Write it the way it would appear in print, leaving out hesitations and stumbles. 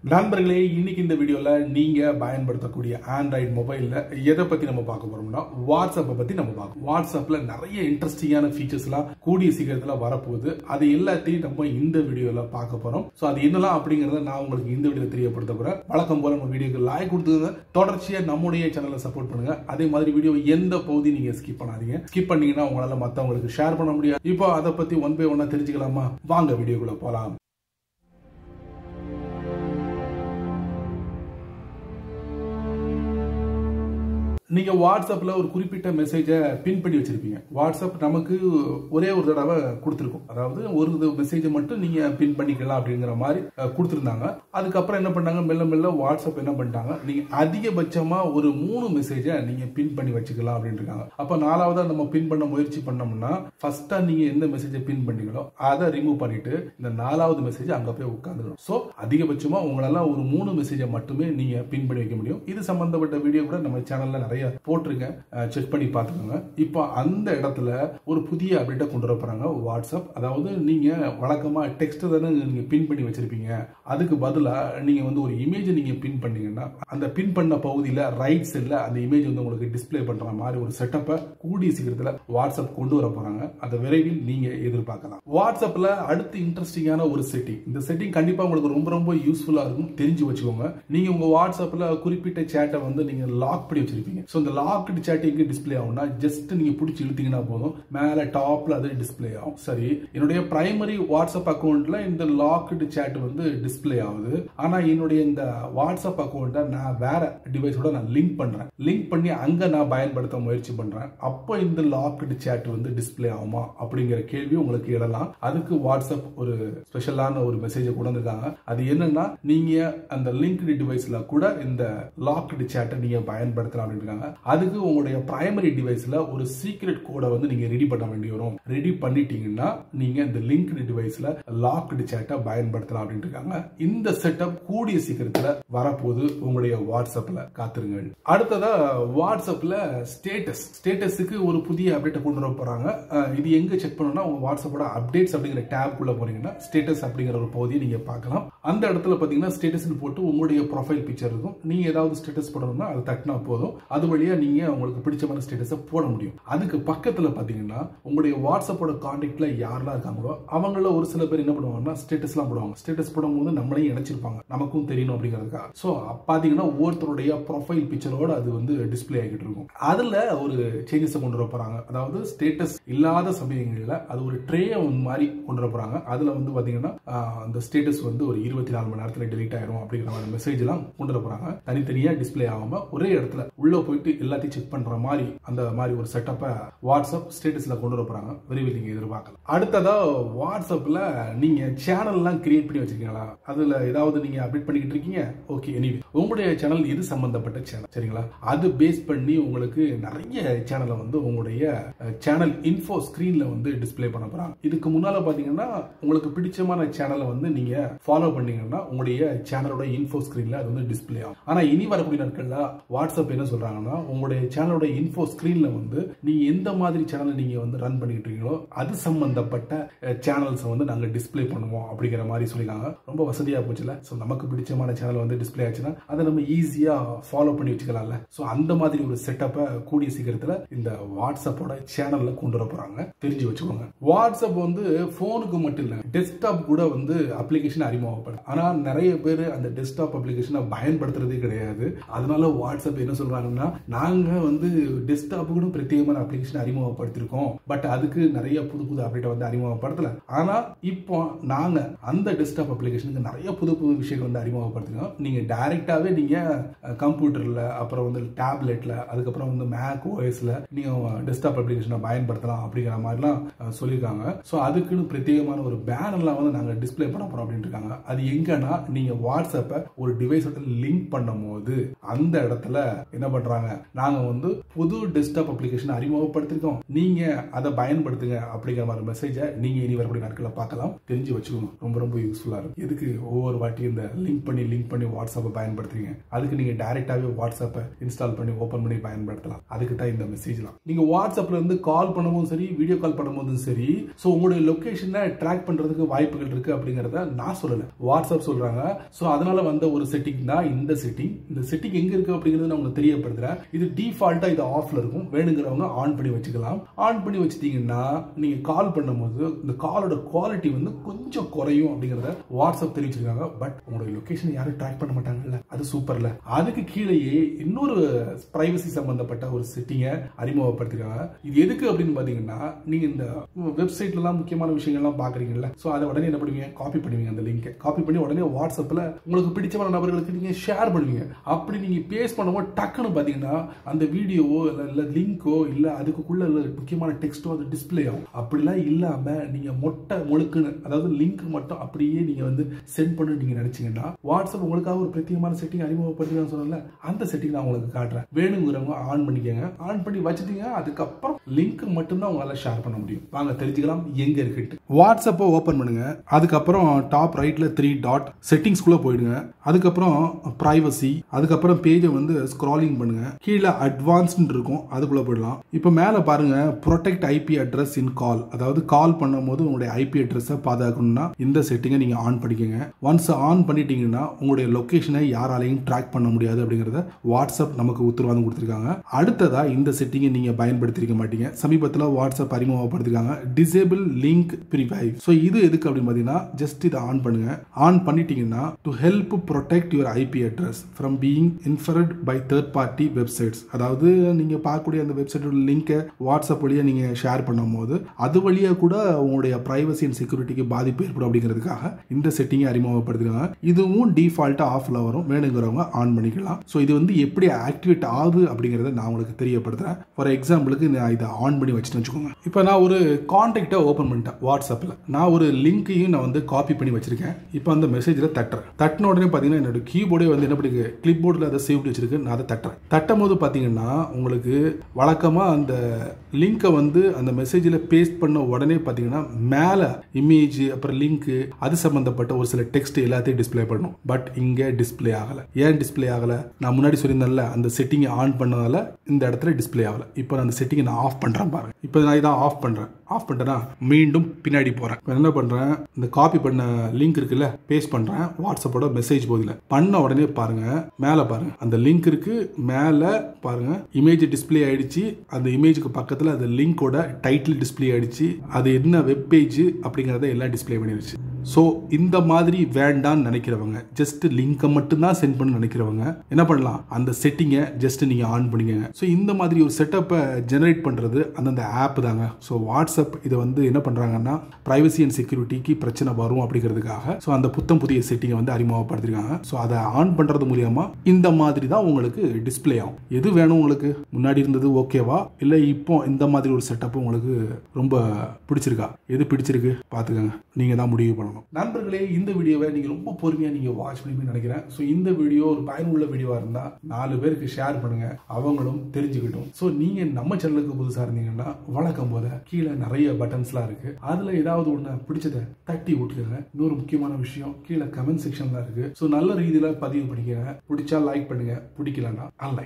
நண்பர்களே, இன்னைக்கு இந்த வீடியோல நீங்க பயன்படுத்தக்கூடிய ஆண்ட்ராய்டு மொபைல்ல எதை பத்தி நம்ம பார்க்க போறோம்னா வாட்ஸ்அப்பை பத்தி நம்ம பார்க்கணும். வாட்ஸ்அப்ல நிறைய இன்ட்ரெஸ்டிங்கான ஃபீச்சர்ஸ் எல்லாம் கூடிய சீக்கிரத்துல வரப்போகுது. அது எல்லாத்தையும் நம்ம இந்த வீடியோல பார்க்க போறோம். சோ அது என்னலாம் அப்படிங்கறத நான் உங்களுக்கு இந்த வீடியோல தெரியப்படுத்த போறேன். வழக்கம் போல நம்ம வீடியோக்கு லைக் கொடுத்துங்க, தொடர்ச்சியா நம்முடைய சேனலை சப்போர்ட் பண்ணுங்க. அதே மாதிரி வீடியோ எந்த பகுதி நீங்க ஸ்கிப் பண்ணாதீங்க. ஸ்கிப் பண்ணீங்கன்னா உங்களால மத்தவங்களுக்கு ஷேர் பண்ண முடியாது. இப்போ அதை பத்தி ஒன் பை ஒன்னா தெரிஞ்சுக்கலாமா? வாங்க வீடியோக்குள்ள போலாம். நீங்க வாட்ஸ்அப்ல ஒரு குறிப்பிட்ட மெசேஜை பின் பண்ணி வச்சிருப்பீங்க. வாட்ஸ்அப் நமக்கு ஒரே ஒரு தடவை கொடுத்திருக்கும். அதாவது ஒரு மெசேஜை மட்டும் நீங்க பின் பண்ணிக்கலாம் அப்படிங்கிற மாதிரி கொடுத்திருந்தாங்க. அதுக்கப்புறம் என்ன பண்ணாங்க, மெல்ல மெல்ல வாட்ஸ்அப் என்ன பண்ணிட்டாங்க, நீங்க அதிகபட்சமா ஒரு 3 மெசேஜை நீங்க பின் பண்ணி வச்சுக்கலாம் அப்படின்னு இருக்காங்க. அப்ப நாலாவதா நம்ம பின் பண்ண முயற்சி பண்ணோம்னா ஃபர்ஸ்டா நீங்க எந்த மெசேஜை பின் பண்ணீங்களோ அதை ரிமூவ் பண்ணிட்டு இந்த 4வது மெசேஜ் அங்க போய் உட்காந்துடும். சோ அதிகபட்சமா உங்களால ஒரு 3 மெசேஜை மட்டுமே நீங்க பின் பண்ணி வைக்க முடியும். இது சம்பந்தப்பட்ட வீடியோ கூட நம்ம சேனல்ல நிறைய போட்டிருக்கேன், செக் பண்ணி பார்த்துக்கோங்க. இப்போ அந்த இடத்துல ஒரு புதிய அப்டேட்டை கொண்டு வர போறாங்க வாட்ஸ்அப். அதாவது நீங்க வழக்கமா டெக்ஸ்ட் தானே நீங்க பின் பண்ணி வச்சிருப்பீங்க, அதுக்கு பதிலா நீங்க வந்து ஒரு இமேஜ் நீங்க பின் பண்ணீங்கன்னா அந்த பின் பண்ண பகுதியில ரைட் சைட்ல அந்த இமேஜ் வந்து உங்களுக்கு டிஸ்பிளே பண்ற மாதிரி ஒரு செட்டப்பை கூடிய சீக்கிரத்துல வாட்ஸ்அப் கொண்டு வர போறாங்க. அதை விரைவில் நீங்க எதிர்பார்க்கலாம். வாட்ஸ்அப்ல அடுத்து இன்ட்ரெஸ்டிங்கான ஒரு செட்டிங். இந்த செட்டிங் கண்டிப்பா உங்களுக்கு ரொம்ப ரொம்ப யூஸ்ஃபுல்லா இருக்கும், தெரிஞ்சு வச்சுக்கோங்க. நீங்க உங்க வாட்ஸ்அப்ல குறிப்பிட்ட சேட்டை வந்து நீங்க லாக் பண்ணி வச்சிருப்பீங்க. சோ இந்த லாக்டு சேட் எங்க டிஸ்பிளே ஆகும்னா ஜஸ்ட் நீங்க பிடிச்சி இழுத்தீங்கன்னா போதும், மேல டாப்ல அது டிஸ்பிளே ஆகும். சரி, என்னுடைய பிரைமரி வாட்ஸ்அப் அக்கௌண்ட்ல இந்த லாக்டு சேட் வந்து டிஸ்பிளே ஆகுது. ஆனா என்னுடைய இந்த வாட்ஸ்அப் அக்கௌண்ட்டை நான் வேற டிவைஸோட நான் லிங்க் பண்றேன். லிங்க் பண்ணி அங்க நான் பயன்படுத்த முயற்சி பண்றேன். அப்போ இந்த லாக்டு சேட் வந்து டிஸ்பிளே ஆகுமா அப்படிங்கிற கேள்வி உங்களுக்கு எழலாம். அதுக்கு வாட்ஸ்அப் ஒரு ஸ்பெஷலான ஒரு மெசேஜை கொண்டு வந்திருக்காங்க. அது என்னன்னா, நீங்க அந்த லிங்க்டு டிவைஸ்ல கூட இந்த லாக்டு சேட்டை நீங்க பயன்படுத்தலாம் அப்படின்னு இருக்காங்க. அதுக்கு உங்களுடைய பிரைமரி டிவைஸ்ல ஒரு சீக்ரெட் கோடை வந்து நீங்க ரெடி பண்ண வேண்டி வரும். ரெடி பண்ணிட்டீங்கன்னா நீங்க இந்த லிங்க்டு டிவைஸ்ல லாக்டு சேட்டை பயன்படுத்தலாம் அப்படின்னு இருக்காங்க. இந்த செட்டப் கூடிய சீக்கிரத்துல வரப்போது உங்களுடைய வாட்ஸ்அப்ல காத்துருங்க. அடுத்ததா வாட்ஸ்அப்ல ஸ்டேட்டஸுக்கு ஒரு புதிய அப்டேட் கொண்டு வர போறாங்க. இது எங்க செக் பண்ணணும்னா உங்க வாட்ஸ்அப்போட அப்டேட்ஸ் அப்படிங்கிற டேப் குள்ள போறீங்கன்னா ஸ்டேட்டஸ் அப்படிங்கிற ஒரு பகுதியை நீங்க பார்க்கலாம். அந்த இடத்துல பாத்தீங்கன்னா ஸ்டேட்டஸ் போட்டு உங்களுடைய ப்ரொஃபைல் பிக்சர் இருக்கும். நீங்க ஏதாவது ஸ்டேட்டஸ் போடணும்னா அது தட்டினா போதும், அது வழியா நீங்க உங்களுக்கு பிடிச்சமான ஸ்டேட்டஸை போட முடியும். அதுக்கு பக்கத்துல பாத்தீங்கன்னா உங்களுடைய வாட்ஸ்அப்போட கான்டாக்ட்ல யாரெல்லாம் இருக்காங்களோ அவங்கள ஒரு சில பேர் என்ன பண்ணுவாங்கன்னா ஸ்டேட்டஸ் எல்லாம் போடுவாங்க. ஸ்டேட்டஸ் போடும்போது நம்மளையும் இணைச்சிருப்பாங்க, நமக்கும் தெரியணும் அப்படிங்கிறதுக்காக. சோ பாத்தீங்கன்னா ஒவ்வொருத்தருடைய ப்ரொஃபைல் பிக்சரோட அது வந்து டிஸ்பிளே ஆகிட்டு இருக்கும். அதுல ஒரு சேஞ்சஸ் கொண்டு வர போறாங்க. அதாவது ஸ்டேட்டஸ் இல்லாத சமயங்கள்ல அது ஒரு ட்ரே மாதிரி கொண்டு வர போறாங்க. அதுல வந்து பாத்தீங்கன்னா அந்த ஸ்டேட்டஸ் வந்து ஒரு 24 மணி நேரத்துல டெலீட் ஆயிரும் அப்படிங்கிற மாதிரி மெசேஜ் எல்லாம் கொண்டு வர போறாங்க. தனித்தனியா டிஸ்பிளே ஆகாம ஒரே இடத்துல உள்ள போயிட்டு எல்லாத்தையும் செக் பண்ற மாதிரி அந்த மாதிரி ஒரு செட்டப்பை வாட்ஸ்அப் ஸ்டேட்டஸ்ல கொண்டு வர போறாங்க. விரைவில் நீங்க எதிர்பார்க்கலாம். அடுத்ததா வாட்ஸ்அப்ல நீங்க சேனல் எல்லாம் கிரியேட் பண்ணி வச்சிருக்கீங்களா? அதுல ஏதாவது நீங்க அப்டேட் பண்ணிக்கிட்டு இருக்கீங்க? ஓகே, எனிவே உங்களுடைய சேனல் இது சம்பந்தப்பட்ட சேனல், சரிங்களா? அது பேஸ் பண்ணி உங்களுக்கு நிறைய சேனலை வந்து உங்களுடைய சேனல் இன்ஃபோ ஸ்கிரீன்ல வந்து டிஸ்பிளே பண்ண போறாங்க. இதுக்கு முன்னால பாத்தீங்கன்னா உங்களுக்கு பிடிச்சமான சேனலை வந்து நீங்க ஃபாலோ பண்ணீங்கன்னா உங்களுடைய சேனலோட இன்ஃபோ ஸ்கிரீன்ல அது வந்து டிஸ்பிளே ஆகும். ஆனா இனி வரக்கூடிய நாட்கள்ல வாட்ஸ்அப் என்ன சொல்றாங்கன்னா உங்களுடைய சேனலோட இன்ஃபோ ஸ்கிரீன்ல வந்து நீங்க எந்த மாதிரி சேனல் நீங்க வந்து ரன் பண்ணிட்டு இருக்கீங்களோ அது சம்பந்தப்பட்ட சேனல்ஸ் வந்து நாங்க டிஸ்பிளே பண்ணுவோம் அப்படிங்கிற மாதிரி சொல்லிருக்காங்க. ரொம்ப வசதியா போச்சுல. சோ நமக்கு பிடிச்சமான சேனல் வந்து டிஸ்பிளே ஆச்சுன்னா அதை நம்ம ஈஸியா ஃபாலோ பண்ணி வச்சுக்கலாம்ல. சோ அந்த மாதிரி ஒரு செட்டப்பை கூடிய சீக்கிரத்துல இந்த வாட்ஸ்அப்போட சேனல்ல கொண்டு வர போறாங்க, தெரிஞ்சு வச்சுக்கோங்க. வாட்ஸ்அப் வந்து போனுக்கு மட்டும் இல்ல, டெஸ்க்டாப் கூட வந்து அப்ளிகேஷன் அறிமுகப்படும். ஆனா நிறைய பேர் அந்த டெஸ்க்டாப் அப்ளிகேஷனை பயன்படுத்துறதே கிடையாது. அதனால வாட்ஸ்அப் என்ன சொல்றாங்கன்னா, நாங்க வந்து டெஸ்க்டாப் கூட பிரத்யேகமான அப்ளிகேஷன் அறிமுகப்படுத்திருக்கோம், பட் அதுக்கு நிறைய புது புது அப்டேட் வந்து அறிமுகப்படுத்தல. ஆனா இப்போ நாங்க அந்த டெஸ்க்டாப் அப்ளிகேஷனுக்கு நிறைய புது புது விஷயங்கள் வந்து அறிமுகப்படுத்திருக்கோம். நீங்க டைரக்டாவே நீங்க கம்ப்யூட்டர்ல, அப்புறம் வந்து டேப்லெட்ல, அதுக்கப்புறம் வந்து மேக் ஓஎஸ்ல நீங்க டெஸ்க்டாப் அப்ளிகேஷனை பயன்படுத்தலாம் அப்படிங்கிற மாதிரிலாம் சொல்லியிருக்காங்க. ஸோ அதுக்குன்னு பிரத்யேகமான ஒரு பேனர்லாம் வந்து நாங்கள் டிஸ்பிளே பண்ண போறோம் அப்படின்னு இருக்காங்க. அது எங்கன்னா நீங்க வாட்ஸ்அப்பை ஒரு டிவைஸோட லிங்க் பண்ணும் போது அந்த இடத்துல என்ன பண்றாங்க, பண்றாங்க. நாங்க வந்து புது டெஸ்க்டாப் அப்ளிகேஷன் அறிமுகப்படுத்திருக்கோம், நீங்க அதை பயன்படுத்துங்க அப்படிங்கிற மாதிரி மெசேஜை நீங்க இனி வரக்கூடிய நாட்களில் பார்க்கலாம். தெரிஞ்சு வச்சுக்கணும், ரொம்ப ரொம்ப யூஸ்ஃபுல்லா இருக்கும். எதுக்கு ஒவ்வொரு வாட்டி இந்த லிங்க் பண்ணி வாட்ஸ்அப்பை பயன்படுத்துறீங்க? அதுக்கு நீங்க டைரக்டாவே வாட்ஸ்அப்பை இன்ஸ்டால் பண்ணி ஓபன் பண்ணி பயன்படுத்தலாம். அதுக்கு தான் இந்த மெசேஜ்லாம். நீங்க வாட்ஸ்அப்ல இருந்து கால் பண்ணும்போதும் சரி, வீடியோ கால் பண்ணும்போதும் சரி, சோ உங்களுடைய லொகேஷனை ட்ராக் பண்றதுக்கு வாய்ப்புகள் இருக்கு அப்படிங்கறத நான் சொல்லல, வாட்ஸ்அப் சொல்றாங்க. சோ அதனால வந்த ஒரு செட்டிங் தான் இந்த செட்டிங். இந்த செட்டிங் எங்க இருக்கு அப்படிங்கறது நான் உங்களுக்கு தெரியப்படுத்துறேன். இது டிஃபால்ட்டா இது ஆஃப்ல இருக்கும், வேணுங்கிறவங்க ஆன் பண்ணி வச்சுக்கலாம். ஆன் பண்ணி வச்சிட்டீங்கன்னா நீங்க கால் பண்ணும்போது இந்த காலோட குவாலிட்டி வந்து கொஞ்சம் குறையும் அப்படிங்கறத வாட்ஸ்அப் தெரிவிச்சிருக்காங்க. பட் உங்களுடைய லொகேஷன் யாரும் ட்ராக் பண்ண மாட்டாங்கல்ல, அது சூப்பர்ல. அதுக்கு கீழேயே இன்னொரு பிரைவசி சம்பந்தப்பட்ட ஒரு செட்டிங்கை அறிமுகப்படுத்திருக்காங்க. இது எதுக்கு அப்படின்னு பாத்தீங்கன்னா, நீங்க இந்த வெப்சைட்ல எல்லாம் முக்கியமான விஷயங்கள்லாம் பாக்குறீங்கல்ல, சோ அதை உடனே என்ன பண்ணுவீங்க, காப்பி பண்ணுவீங்க. அந்த லிங்கை காப்பி பண்ணி உடனே வாட்ஸ்அப்ல உங்களுக்கு பிடிச்சமான நபர்களுக்கு நீங்க ஷேர் பண்ணுவீங்க. அப்படி நீங்க பேஸ்ட் பண்ணும்போது டக்குன்னு பாத்தீங்கன்னா அந்த வீடியோவோ இல்ல லிங்கோ இல்ல அதுக்குள்ள முக்கியமான டெக்ஸ்டோ அது டிஸ்பிளே ஆகும். அப்படிலாம் இல்லாம நீங்க மொட்டை முழுக்குன்னு, அதாவது லிங்க் மட்டும் அப்படியே நீங்க வந்து சென்ட் பண்ணு நீங்க நினைச்சீங்கன்னா, வாட்ஸ்அப் உங்களுக்காக ஒரு பிரத்யேகமான செட்டிங் அறிமுகப்படுத்தி சொன்னல, அந்த செட்டிங் நான் உங்களுக்கு காட்டுறேன். வேணுங்கிறவங்க ஆன் பண்ணிக்கங்க. ஆன் பண்ணி வச்சுட்டீங்க, அதுக்கப்புறம் லிங்க் மட்டும் தான் உங்களால ஷேர் பண்ண முடியும். வாங்க தெரிஞ்சுக்கலாம் எங்க இருக்கு. வாட்ஸ்அப்பை ஓபன் பண்ணுங்க. அதுக்கப்புறம் டாப் ரைட்ல 3 டாட் செட்டிங்ஸ்குள்ள போயிடுங்க. அதுக்கப்புறம் பிரைவசி, அதுக்கப்புறம் பேஜை வந்து ஸ்க்ராலிங் பண்ணுங்க. கீழே அட்வான்ஸ்ட் இருக்கும், அதுக்குள்ள போயிடலாம். இப்போ மேல பாருங்க, ப்ரொடெக்ட் ஐபி அட்ரஸ் இன் கால், அதாவது கால் பண்ணும்போது உங்களுடைய ஐபி அட்ரஸை பாதுகாக்கணும்னா இந்த செட்டிங்கை நீங்க ஆன் பண்ணிக்கங்க. ஒன்ஸ் ஆன் பண்ணிட்டீங்கன்னா உங்களுடைய லொகேஷனை யாராலையும் ட்ராக் பண்ண முடியாது அப்படிங்கறத வாட்ஸ்அப் நமக்கு உத்தரவாதம் கொடுத்திருக்காங்க. அடுத்ததா இந்த செட்டிங்கை நீங்க பயன்படுத்திருக்க மாட்டீங்க. சமீபத்தில் வாட்ஸ்அப் அறிமுகப்படுத்திருக்காங்க டிசேபிள் லிங்க் ப்ரிவைவ். ஸோ இது எதுக்கு அப்படின்னு பார்த்தீங்கன்னா, ஜஸ்ட் இதை ஆன் பண்ணுங்க. ஆன் பண்ணிட்டீங்கன்னா to help protect your IP address from being inferred by third party websites. அதாவது நீங்க பார்க்கக்கூடிய அந்த வெப்சைட்டோட லிங்கை வாட்ஸ்அப் வழியா நீங்க ஷேர் பண்ணும்போது அது வழியா கூட உங்களுடைய பிரைவசி அண்ட் செக்யூரிட்டிக்கு பாதிப்பு ஏற்படும் அப்படிங்கிறதுக்காக இந்த செட்டிங்கை அறிமுகப்படுத்திருக்காங்க. இதுவும் டிஃபால்ட்டா ஆஃப்ல வரும், வேணுங்கிறவங்க ஆன் பண்ணிக்கலாம். ஸோ இது வந்து எப்படி ஆக்டிவேட் ஆகுது அப்படிங்கிறத நான் உங்களுக்கு தெரியப்படுத்துறேன். ஃபார் எக்ஸாம்பிளுக்கு நான் இதை ஆன் பண்ணி வச்சுட்டு வச்சுக்கோங்க. இப்போ நான் ஒரு கான்டாக்டை ஓபன் பண்ணிட்டேன் வாட்ஸ்அப்ல. நான் ஒரு லிங்கையும் நான் வந்து காப்பி பண்ணி வச்சிருக்கேன். இப்போ அந்த மெசேஜில் தட்டின உடனே பார்த்தீங்கன்னா என்னோட கீபோர்டே வந்து என்ன பண்ணுது, கிளிப் போர்டில் அதை சேவ் வச்சிருக்கு. நான் அதை தட்டும் போது பார்த்தீங்கன்னா உங்களுக்கு வழக்கமாக அந்த லிங்கை வந்து அந்த மெசேஜில் பேஸ்ட் பண்ண உடனே பார்த்தீங்கன்னா மேலே இமேஜ் அப்புறம் லிங்க் அது சம்பந்தப்பட்ட ஒரு சில டெக்ஸ்ட் எல்லாத்தையும் டிஸ்பிளே பண்ணணும். பட் இங்கே டிஸ்பிளே ஆகலை. ஏன் டிஸ்பிளே ஆகலை? நான் முன்னாடி சொல்லியிருந்தேன்ல, அந்த செட்டிங்கை ஆன் பண்ணதால இந்த இடத்துல டிஸ்பிளே ஆகலை. இப்போ நான் அந்த செட்டிங்கை நான் ஆஃப் பண்ணுறேன் பாருங்க. இப்போ நான் இதை ஆஃப் பண்ணுறேன். ஆஃப் பண்ணிட்டேன்னா மீண்டும் பின்னாடி போகிறேன். இப்போ என்ன பண்ணுறேன், இந்த காப்பி பண்ண லிங்க் இருக்குல்ல, பேஸ்ட் பண்ணுறேன் வாட்ஸ்அப்போட மெசேஜ் போதில். பண்ண உடனே பாருங்க, மேலே பாருங்க அந்த லிங்க் இருக்கு, மேலே பாருங்க இமேஜ் டிஸ்பிளே ஆயிடுச்சு. அந்த இமேஜுக்கு பக்கத்தில் அந்த லிங்கோட டைட்டில் டிஸ்பிளே ஆயிடுச்சு. அது என்ன வெப் பேஜ் அப்படிங்கிறத எல்லாம் டிஸ்பிளே பண்ணிடுச்சு. ஸோ இந்த மாதிரி வேண்டான்னு நினைக்கிறவங்க, ஜஸ்ட் லிங்கை மட்டும்தான் சென்ட் பண்ண நினைக்கிறவங்க என்ன பண்ணலாம், அந்த செட்டிங்கை ஜஸ்ட் நீங்க ஆன் பண்ணிக்கங்க. ஸோ இந்த மாதிரி ஒரு செட்டப்பை ஜெனரேட் பண்றது அந்தந்த ஆப் தாங்க. ஸோ வாட்ஸ்அப் இதை வந்து என்ன பண்றாங்கன்னா, பிரைவசி அண்ட் செக்யூரிட்டிக்கு பிரச்சனை வரும் அப்படிங்கிறதுக்காக ஸோ அந்த புதிய செட்டிங்கை வந்து அறிமுகப்படுத்திருக்காங்க. ஸோ அதை ஆன் பண்றது மூலியமா இந்த மாதிரி தான் உங்களுக்கு டிஸ்பிளே ஆகும். எது வேணும் உங்களுக்கு, முன்னாடி இருந்தது ஓகேவா, இல்லை இப்போ இந்த மாதிரி ஒரு செட்டப் உங்களுக்கு ரொம்ப பிடிச்சிருக்கா, எது பிடிச்சிருக்கு பார்த்துக்கங்க, நீங்க தான் முடிவு பண்ணணும். நண்பர்களே, இந்த வீடியோவை நீங்க ரொம்ப பொறுமையா நீங்க வாட்ச் பண்ணி நினைக்கிறேன். ஸோ இந்த வீடியோ ஒரு பயனுள்ள வீடியோவா இருந்தா 4 பேருக்கு ஷேர் பண்ணுங்க, அவங்களும் தெரிஞ்சுக்கிட்டும். ஸோ நீங்க நம்ம சேனலுக்கு புதுசா இருந்தீங்கன்னா வழக்கம் போல கீழே நிறைய பட்டன்ஸ்லாம் இருக்கு, அதுல ஏதாவது ஒண்ணு பிடிச்சதை தட்டி விட்டுக்கங்க. இன்னொரு முக்கியமான விஷயம், கீழே கமெண்ட் செக்ஷன்ல இருக்கு. ஸோ நல்ல ரீதியில பதிவு பண்ணிக்கங்க. பிடிச்சா லைக் பண்ணுங்க, பிடிக்கலன்னா அன்லைக்.